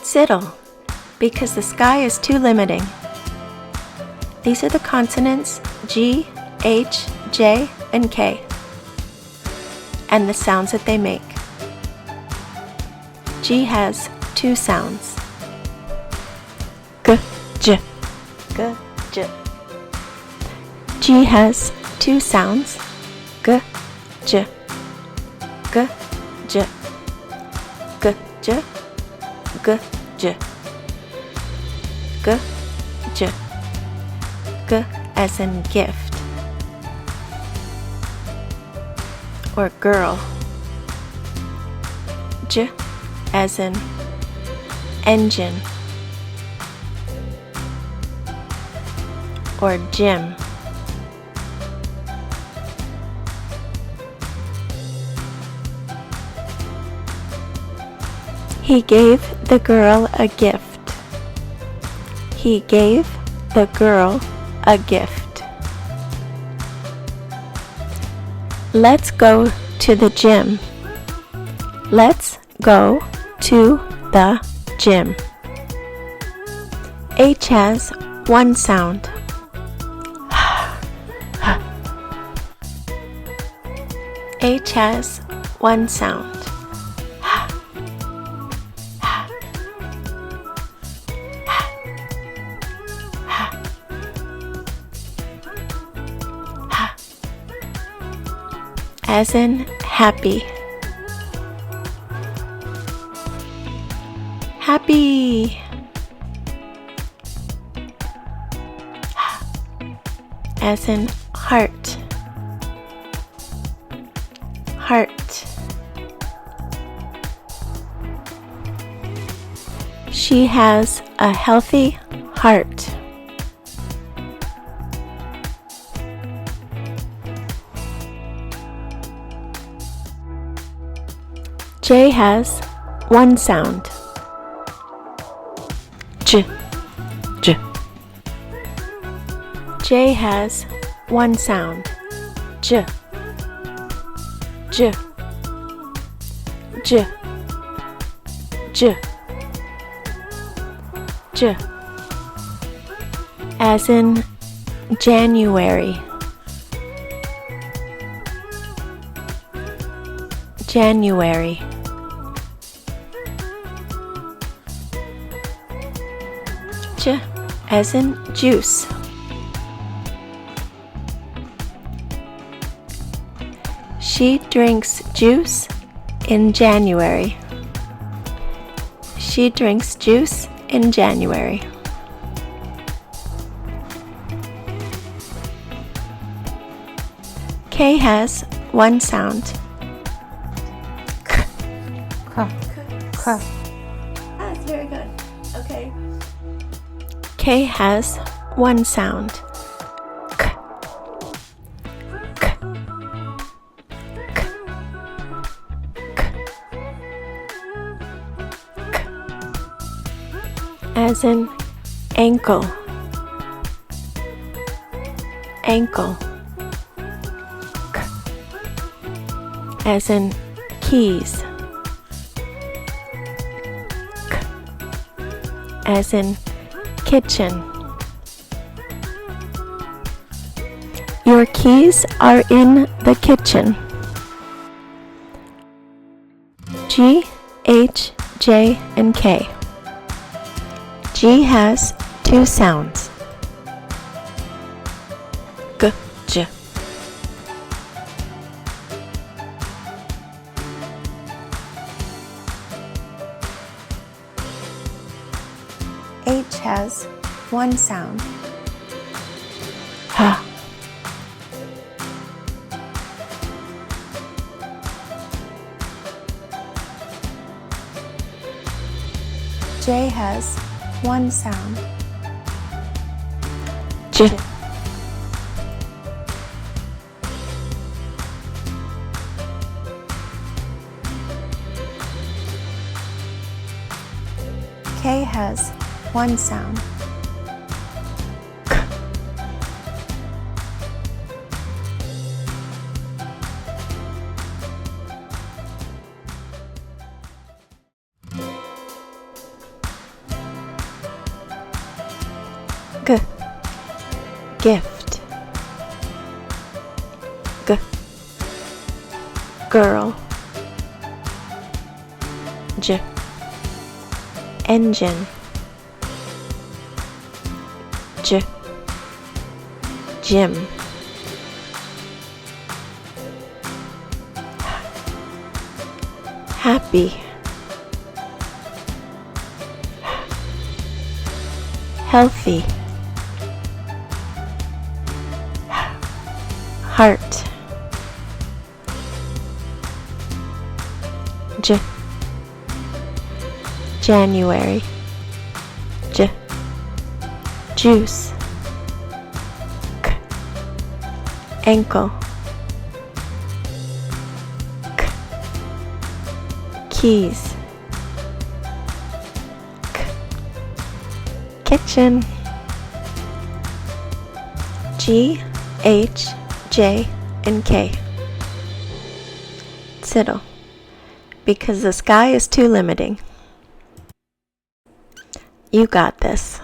Siddle, because the sky is too limiting. These are the consonants G, H, J, and K, and the sounds that they make. G has two sounds. G, J, G, J. G has two sounds. G, J, G, J, G, J, G, J, G, J. G as in gift or girl. J as in engine or gym. He gave the girl a gift. He gave the girl a gift. Let's go to the gym. Let's go to the gym. H has one sound. H has one sound. As in happy. Happy. As in heart. Heart. She has a healthy heart. J has one sound. J, J. J has one sound. J, J, J, J, J. As in January. January. J as in juice. She drinks juice in January. She drinks juice in January. K has one sound. K. K. K. That's very good. Okay. K has one sound. K. K. K. K. K. As in ankle. Ankle. K. As in keys. K. As in kitchen. Your keys are in the kitchen. G, H, J, and K. G has two sounds. G, J. H has one sound. Ha. J has one sound. J. K has one sound. K. G. Gift. G. Girl. J. Engine. J. Gym. Happy. Healthy. Heart. J. January. J. Juice. K. Ankle. K. Keys. K. Kitchen. G, H, J, and K. Tittle. Because the sky is too limiting. You got this.